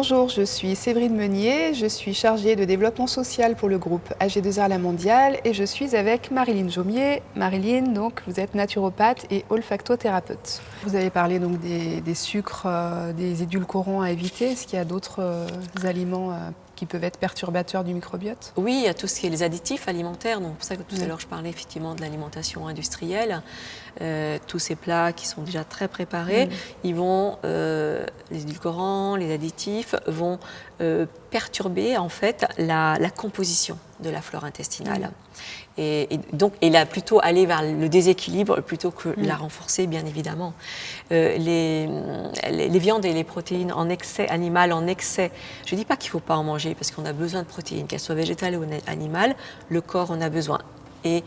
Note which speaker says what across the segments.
Speaker 1: Bonjour, je suis Séverine Meunier, je suis chargée de développement social pour le groupe AG2R La Mondiale et je suis avec Marilyn Jaumier. Marilyn, donc, vous êtes naturopathe et olfactothérapeute. Vous avez parlé donc des sucres, des édulcorants à éviter. Est-ce qu'il y a d'autres aliments qui peuvent être perturbateurs du microbiote?
Speaker 2: Oui, il y a tout ce qui est les additifs alimentaires. Donc, c'est pour ça que tout à l'heure, je parlais effectivement de l'alimentation industrielle. Tous ces plats qui sont déjà très préparés, ils vont, les édulcorants, les additifs vont perturber en fait la composition de la flore intestinale. Et donc, il a plutôt aller vers le déséquilibre plutôt que la renforcer, bien évidemment. Les viandes et les protéines en excès, animales en excès, je ne dis pas qu'il ne faut pas en manger parce qu'on a besoin de protéines, qu'elles soient végétales ou animales, le corps en a besoin. Et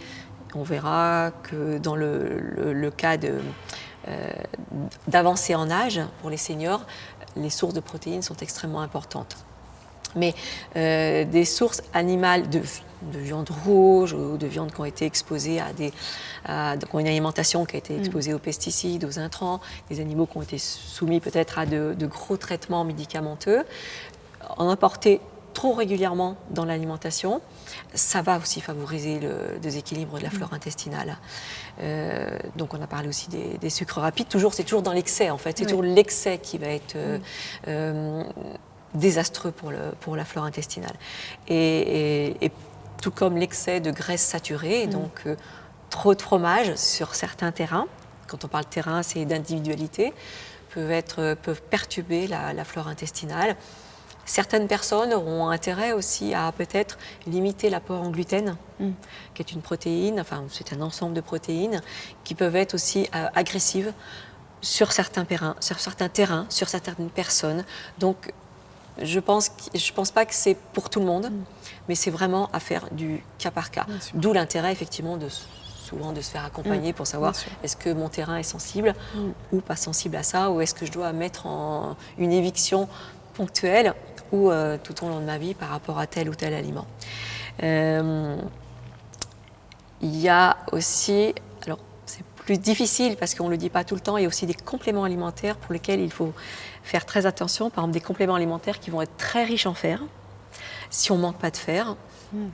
Speaker 2: on verra que dans le cas d'avancée en âge, pour les seniors, les sources de protéines sont extrêmement importantes. Mais des sources animales de viande rouge ou de viande qui ont été exposées qui ont une alimentation qui a été exposée aux pesticides, aux intrants, des animaux qui ont été soumis peut-être à de gros traitements médicamenteux, en apporter trop régulièrement dans l'alimentation, ça va aussi favoriser le déséquilibre de la flore intestinale. Donc on a parlé aussi des sucres rapides. C'est toujours dans l'excès en fait. C'est toujours l'excès qui va être désastreux pour la flore intestinale. Et tout comme l'excès de graisse saturée, donc trop de fromage sur certains terrains, quand on parle de terrain, c'est d'individualité, peuvent perturber la flore intestinale. Certaines personnes auront intérêt aussi à peut-être limiter l'apport en gluten, qui est une protéine, enfin c'est un ensemble de protéines qui peuvent être aussi agressives sur certains terrains, sur certaines personnes. Donc je pense pas que c'est pour tout le monde, mais c'est vraiment à faire du cas par cas. D'où l'intérêt effectivement souvent de se faire accompagner pour savoir est-ce que mon terrain est sensible ou pas sensible à ça, ou est-ce que je dois mettre en une éviction ponctuelle ou tout au long de ma vie par rapport à tel ou tel aliment. Il y a aussi, alors c'est plus difficile parce qu'on ne le dit pas tout le temps, il y a aussi des compléments alimentaires pour lesquels il faut faire très attention. Par exemple, des compléments alimentaires qui vont être très riches en fer. Si on ne manque pas de fer,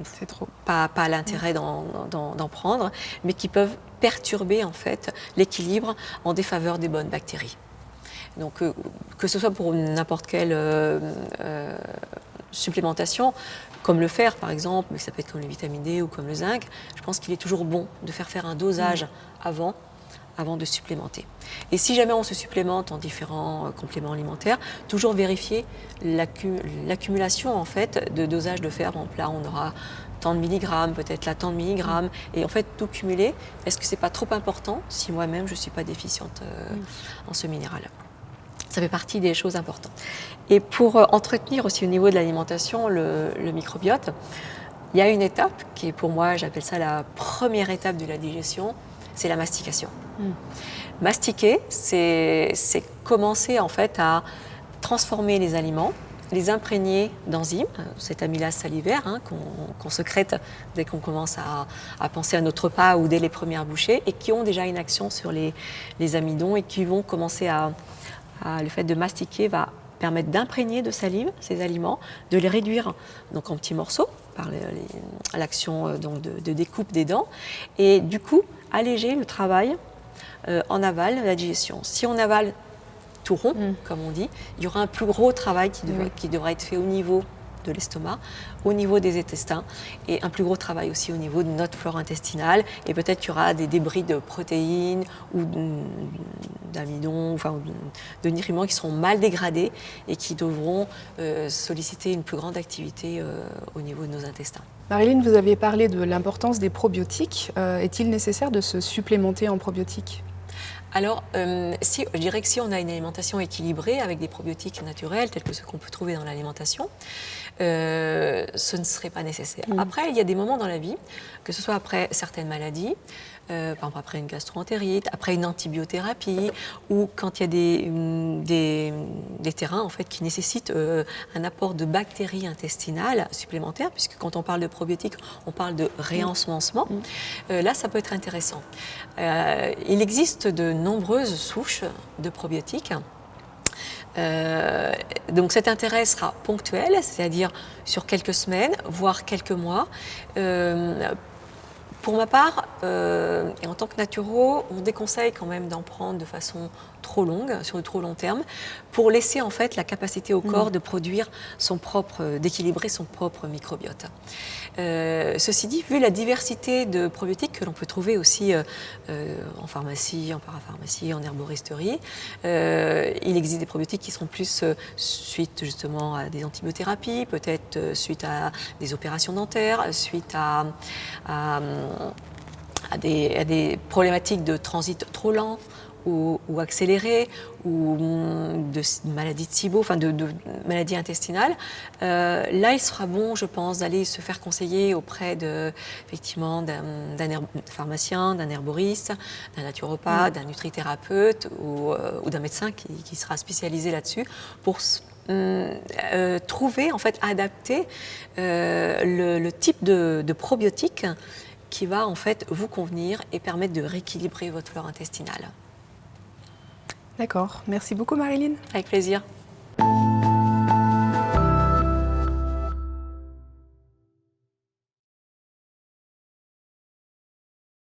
Speaker 1: c'est trop.
Speaker 2: Pas l'intérêt d'en prendre, mais qui peuvent perturber en fait l'équilibre en défaveur des bonnes bactéries. Donc, que ce soit pour n'importe quelle supplémentation, comme le fer par exemple, mais ça peut être comme le vitamine D ou comme le zinc, je pense qu'il est toujours bon de faire un dosage avant de supplémenter. Et si jamais on se supplémente en différents compléments alimentaires, toujours vérifier l'accumulation en fait de dosage de fer. Bon, là, on aura tant de milligrammes, peut-être là tant de milligrammes, et en fait tout cumuler. Est-ce que c'est pas trop important si moi-même je suis pas déficiente en ce minéral? Ça fait partie des choses importantes. Et pour entretenir aussi au niveau de l'alimentation le microbiote, il y a une étape qui est pour moi, j'appelle ça la première étape de la digestion, c'est la mastication. Mastiquer, c'est commencer en fait à transformer les aliments, les imprégner d'enzymes, cette amylase salivaire qu'on sécrète dès qu'on commence à penser à notre repas ou dès les premières bouchées, et qui ont déjà une action sur les amidons et qui vont commencer le fait de mastiquer va permettre d'imprégner de salive ces aliments, de les réduire donc en petits morceaux par l'action de découpe des dents, et du coup alléger le travail en aval de la digestion. Si on avale tout rond, comme on dit, il y aura un plus gros travail qui devra être fait au niveau de l'estomac, au niveau des intestins, et un plus gros travail aussi au niveau de notre flore intestinale, et peut-être qu'il y aura des débris de protéines ou d'amidon, enfin de nutriments qui seront mal dégradés et qui devront solliciter une plus grande activité au niveau de nos intestins.
Speaker 1: Marilyn, vous avez parlé de l'importance des probiotiques. Est-il nécessaire de se supplémenter en probiotiques?
Speaker 2: Alors, je dirais que si on a une alimentation équilibrée avec des probiotiques naturels, tels que ceux qu'on peut trouver dans l'alimentation, ce ne serait pas nécessaire. Après, il y a des moments dans la vie, que ce soit après certaines maladies, par exemple après une gastroentérite, après une antibiothérapie, ou quand il y a des terrains en fait, qui nécessitent un apport de bactéries intestinales supplémentaires, puisque quand on parle de probiotiques, on parle de réensemencement. Là, ça peut être intéressant. Il existe de nombreuses souches de probiotiques. Donc cet intérêt sera ponctuel, c'est-à-dire sur quelques semaines, voire quelques mois. Pour ma part, et en tant que naturo, on déconseille quand même d'en prendre de façon trop longue, sur le trop long terme, pour laisser en fait la capacité au corps de produire d'équilibrer son propre microbiote. Ceci dit, vu la diversité de probiotiques que l'on peut trouver aussi en pharmacie, en parapharmacie, en herboristerie, il existe des probiotiques qui seront plus suite justement à des antibiothérapies, peut-être suite à des opérations dentaires, suite à des problématiques de transit trop lent ou accéléré, ou de maladies de SIBO, enfin de maladies intestinales. Là, il sera bon, je pense, d'aller se faire conseiller auprès effectivement, d'un pharmacien, d'un herboriste, d'un naturopathe, d'un nutrithérapeute ou d'un médecin qui sera spécialisé là-dessus pour trouver, en fait, adapter le type de probiotique qui va en fait vous convenir et permettre de rééquilibrer votre flore intestinale.
Speaker 1: D'accord. Merci beaucoup Marilyn.
Speaker 2: Avec plaisir.